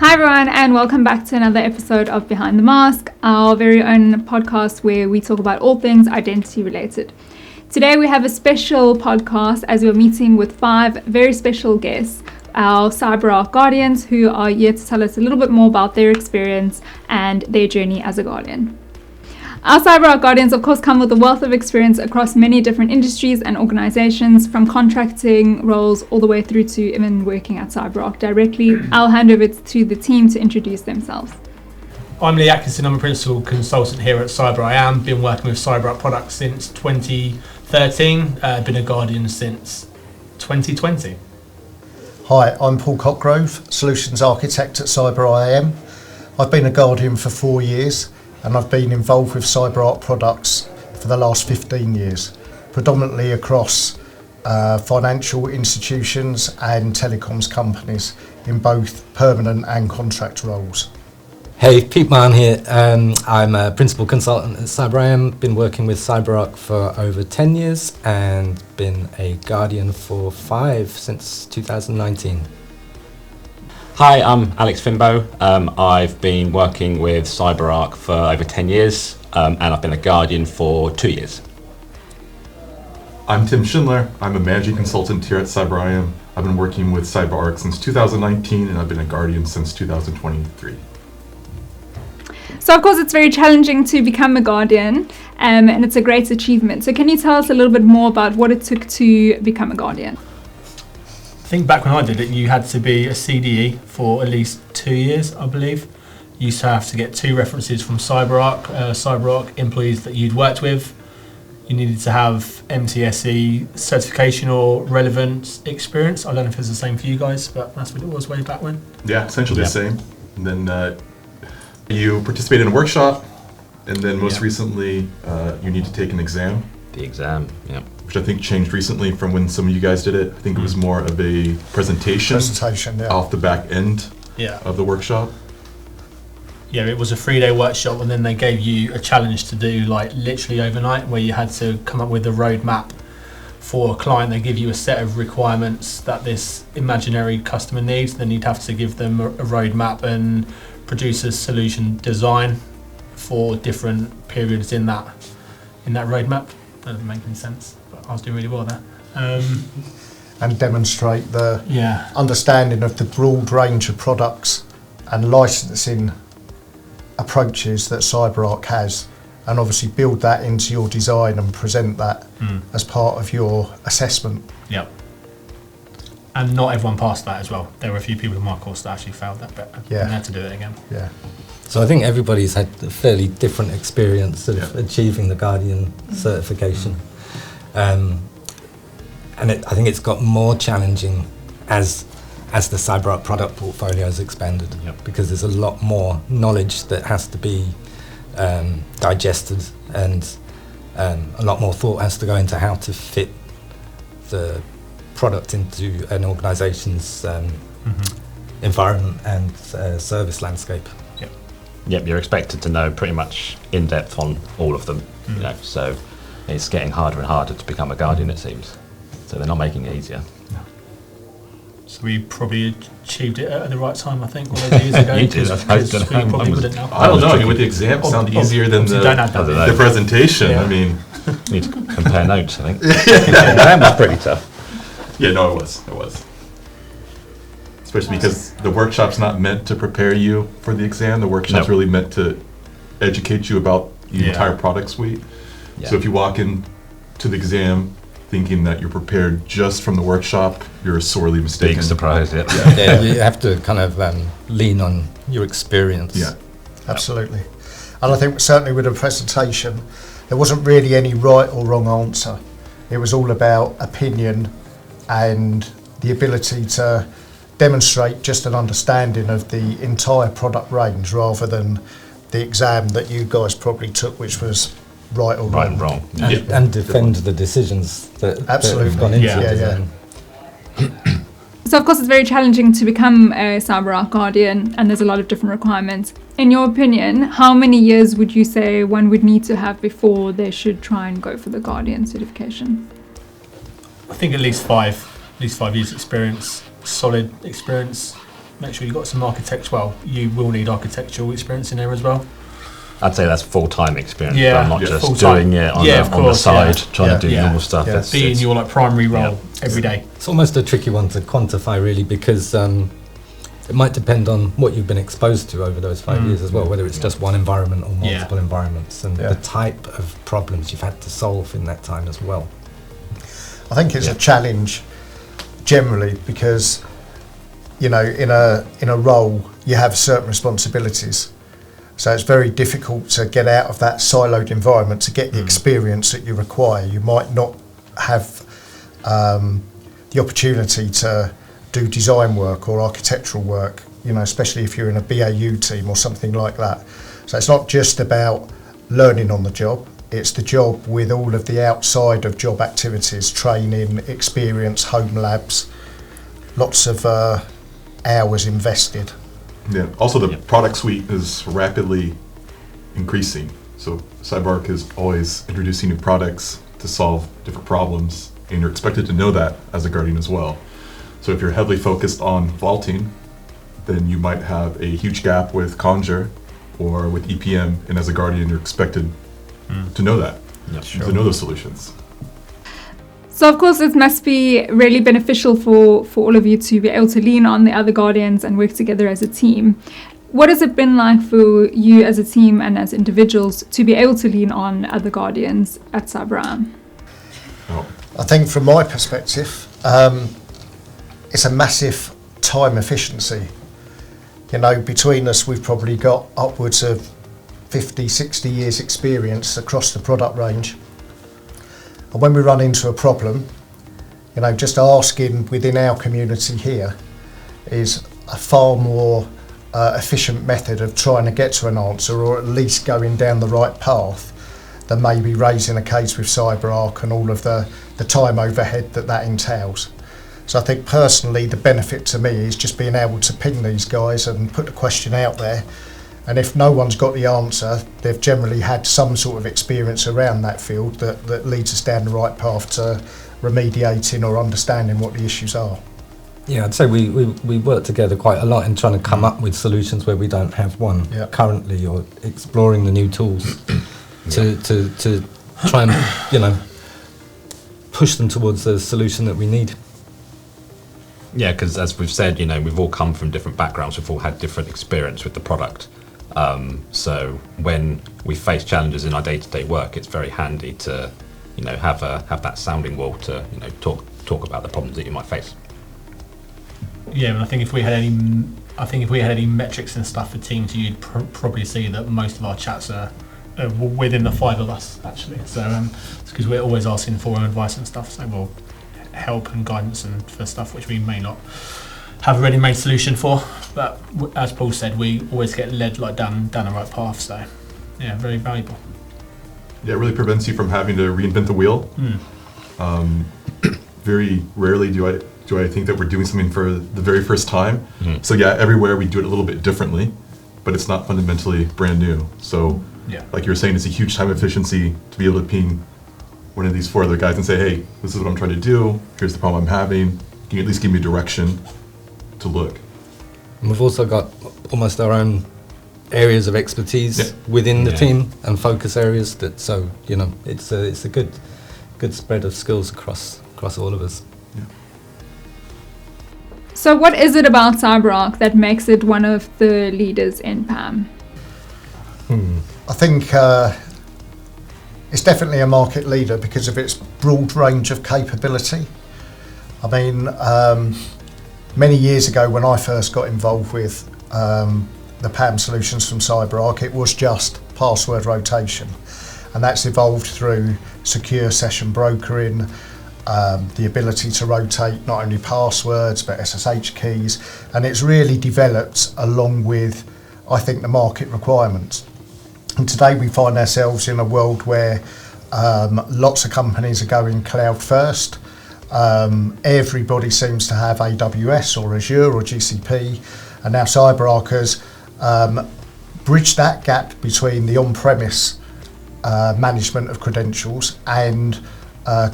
Hi everyone, and welcome back to another episode of Behind the Mask, our very own podcast where we talk about all things identity related. Today we have a special podcast as we're meeting with 5 very special guests, our CyberArk Guardians, who are here to tell us a little bit more about their experience and their journey as a Guardian. Our CyberArk Guardians, of course, come with a wealth of experience across many different industries and organizations, from contracting roles all the way through to even working at CyberArk directly. I'll hand over to the team to introduce themselves. I'm Lee Atkinson. I'm a principal consultant here at CyberIAM. Been working with CyberArk products since 2013. Been a Guardian since 2020. Hi, I'm Paul Cockgrove, Solutions Architect at CyberIAM. I've been a Guardian for 4 years, and I've been involved with CyberArk products for the last 15 years, predominantly across financial institutions and telecoms companies in both permanent and contract roles. Hey, Pete Mann here. I'm a principal consultant at CyberIAM, been working with CyberArk for over 10 years and been a Guardian for 5 since 2019. Hi, I'm Alex Fimbo. I've been working with CyberArk for over 10 years and I've been a Guardian for 2 years. I'm Tim Schindler. I'm a managing consultant here at CyberIAM. I've been working with CyberArk since 2019 and I've been a Guardian since 2023. So of course it's very challenging to become a Guardian, and it's a great achievement. So can you tell us a little bit more about what it took to become a Guardian? I think back when I did it, you had to be a CDE for at least 2 years, I believe. You used to have to get 2 references from CyberArk employees that you'd worked with. You needed to have MTSE certification or relevant experience. I don't know if it's the same for you guys, but that's what it was way back when. Yeah, essentially the same. And then you participate in a workshop, and then most recently you need to take an exam. The exam, yeah. Which I think changed recently from when some of you guys did it. I think it was more of a presentation off the back end of the workshop. Yeah, it was a 3-day workshop, and then they gave you a challenge to do like literally overnight, where you had to come up with a roadmap for a client. They give you a set of requirements that this imaginary customer needs, then you'd have to give them a roadmap and produce a solution design for different periods in that roadmap. That doesn't make any sense, but I was doing really well there. And demonstrate the understanding of the broad range of products and licensing approaches that CyberArk has, and obviously build that into your design and present that as part of your assessment. Yep. And not everyone passed that as well. There were a few people in my course that actually failed that bit and had to do it again. Yeah. So I think everybody's had a fairly different experience of achieving the Guardian certification. I think it's got more challenging as the CyberArk product portfolio has expanded, because there's a lot more knowledge that has to be digested, and a lot more thought has to go into how to fit the product into an organisation's environment and service landscape. Yep, you're expected to know pretty much in depth on all of them. You know, so it's getting harder and harder to become a Guardian, it seems. So they're not making it easier. So we probably achieved it at the right time, I think, all those years ago. You did. I don't know. I mean, with the exam, it sounded easier than the presentation. Yeah. I mean, need to compare notes, I think. That was pretty tough. Yeah, no, it was. Especially because the workshop's not meant to prepare you for the exam. The workshop's really meant to educate you about the entire product suite. Yeah. So if you walk into the exam thinking that you're prepared just from the workshop, you're sorely mistaken. Big surprise, You have to kind of lean on your experience. Yeah, absolutely. And I think certainly with the presentation, there wasn't really any right or wrong answer. It was all about opinion and the ability to demonstrate just an understanding of the entire product range, rather than the exam that you guys probably took, which was right or wrong. And defend the decisions that have gone into the design. So of course it's very challenging to become a CyberArk Guardian, and there's a lot of different requirements. In your opinion, how many years would you say one would need to have before they should try and go for the Guardian certification? I think at least 5 years experience, solid experience make sure you've got some you will need architectural experience in there as well. I'd say that's full-time experience, Yeah, but not yeah, just full-time. doing it on, Yeah, the, of on the course, side, yeah. trying to do Yeah. normal stuff. Yeah. It's, Be in your like primary role every day. It's almost a tricky one to quantify, really, because it might depend on what you've been exposed to over those 5 years as well, whether it's just one environment or multiple environments, and the type of problems you've had to solve in that time as well. I think it's a challenge generally because, you know, in a role you have certain responsibilities. So it's very difficult to get out of that siloed environment to get the experience that you require. You might not have the opportunity to do design work or architectural work, you know, especially if you're in a BAU team or something like that. So it's not just about learning on the job, it's the job with all of the outside of job activities, training, experience, home labs, lots of hours invested. Yeah. Also, the product suite is rapidly increasing. So CyberArk is always introducing new products to solve different problems, and you're expected to know that as a Guardian as well. So if you're heavily focused on vaulting, then you might have a huge gap with Conjure or with EPM, and as a Guardian, you're expected to know that, to know those solutions. So of course it must be really beneficial for all of you to be able to lean on the other Guardians and work together as a team. What has it been like for you as a team and as individuals to be able to lean on other Guardians at CyberIAM? I think from my perspective, it's a massive time efficiency. You know, between us we've probably got upwards of 50, 60 years experience across the product range. And when we run into a problem, you know, just asking within our community here is a far more efficient method of trying to get to an answer, or at least going down the right path, than maybe raising a case with CyberArk and all of the time overhead that entails. So I think personally the benefit to me is just being able to ping these guys and put the question out there, and if no one's got the answer, they've generally had some sort of experience around that field that leads us down the right path to remediating or understanding what the issues are. Yeah, I'd say we work together quite a lot in trying to come up with solutions where we don't have one currently, or exploring the new tools to try and, you know, push them towards the solution that we need. Yeah, because as we've said, you know, we've all come from different backgrounds, we've all had different experience with the product. So when we face challenges in our day-to-day work, it's very handy to, you know, have that sounding wall to, you know, talk about the problems that you might face. Yeah, and I think if we had any metrics and stuff for teams, you'd probably see that most of our chats are within the 5 of us actually. So it's because we're always asking for advice and stuff. So we'll help and guidance and for stuff which we may not have a ready-made solution for, but as Paul said, we always get led like down the right path. So yeah, very valuable. Yeah, it really prevents you from having to reinvent the wheel. Very rarely do I think that we're doing something for the very first time. So yeah, everywhere we do it a little bit differently, but it's not fundamentally brand new. So like you were saying, it's a huge time efficiency to be able to ping one of these 4 other guys and say, hey, this is what I'm trying to do, here's the problem I'm having, can you at least give me direction to look? And we've also got almost our own areas of expertise within the team and focus areas, that, so, you know, it's a good spread of skills across all of us. So what is it about CyberArk that makes it one of the leaders in PAM? I think it's definitely a market leader because of its broad range of capability. I mean, many years ago when I first got involved with the PAM solutions from CyberArk, it was just password rotation, and that's evolved through secure session brokering, the ability to rotate not only passwords but SSH keys, and it's really developed along with, I think, the market requirements. And today we find ourselves in a world where lots of companies are going cloud first. Everybody seems to have AWS or Azure or GCP, and now CyberArk has bridged that gap between the on-premise management of credentials and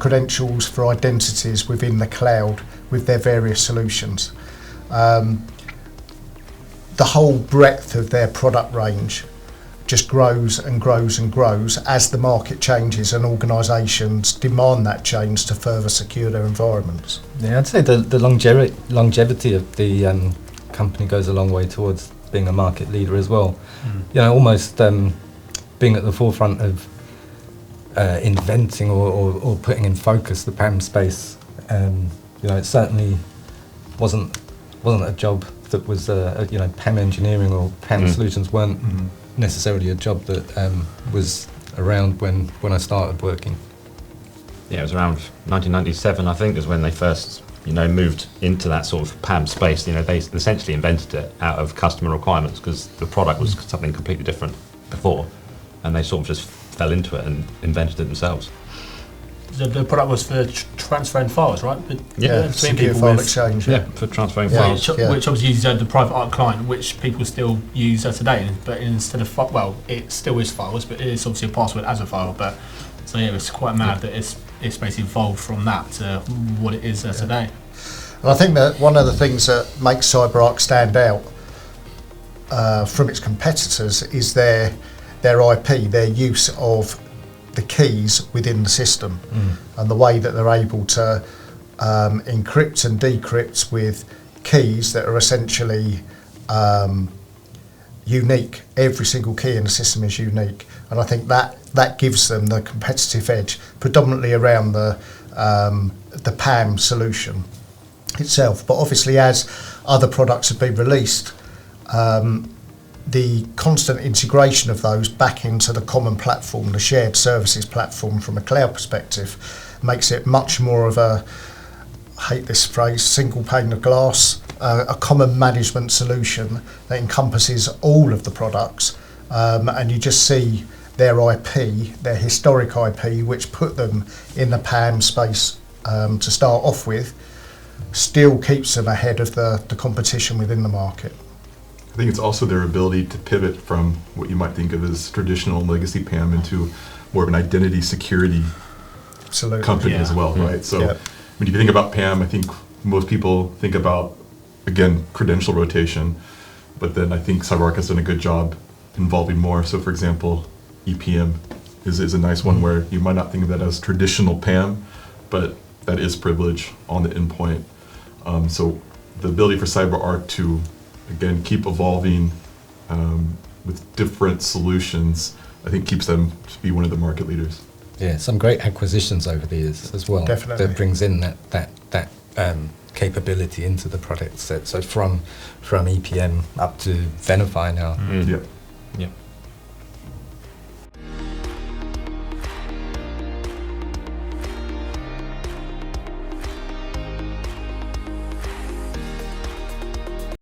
credentials for identities within the cloud with their various solutions. the whole breadth of their product range just grows and grows and grows as the market changes and organisations demand that change to further secure their environments. Yeah, I'd say the longevity of the company goes a long way towards being a market leader as well. You know, almost being at the forefront of inventing or putting in focus the PAM space. You know, it certainly wasn't a job that was you know, PAM engineering or PAM solutions weren't necessarily a job that was around when I started working. Yeah, it was around 1997, I think, is when they first, you know, moved into that sort of PAM space. You know, they essentially invented it out of customer requirements because the product was something completely different before, and they sort of just fell into it and invented it themselves. The product was for transferring files, right? Yeah, between secure people file with, exchange. Yeah, for transferring Yeah. files. which obviously uses the private ARC client, which people still use today. But instead of well, it still is files, but it is obviously a password as a file. But so yeah, it's quite mad that it's basically evolved from that to what it is today. And I think that one of the things that makes CyberArk stand out from its competitors is their IP, their use of the keys within the system, and the way that they're able to encrypt and decrypt with keys that are essentially unique. Every single key in the system is unique, and I think that gives them the competitive edge, predominantly around the PAM solution itself. But obviously, as other products have been released, the constant integration of those back into the common platform, the shared services platform from a cloud perspective, makes it much more of a, I hate this phrase, single pane of glass, a common management solution that encompasses all of the products, and you just see their IP, their historic IP, which put them in the PAM space to start off with, still keeps them ahead of the competition within the market. I think it's also their ability to pivot from what you might think of as traditional legacy PAM into more of an identity security company as well, right? So when you think about PAM, I think most people think about, again, credential rotation, but then I think CyberArk has done a good job involving more. So for example, EPM is a nice one where you might not think of that as traditional PAM, but that is privilege on the endpoint. So the ability for CyberArk to, again, keep evolving with different solutions, I think keeps them to be one of the market leaders. Yeah, some great acquisitions over the years as well. Definitely. That brings in that capability into the product set. So from EPM up to Venafi now. Yeah. Yeah.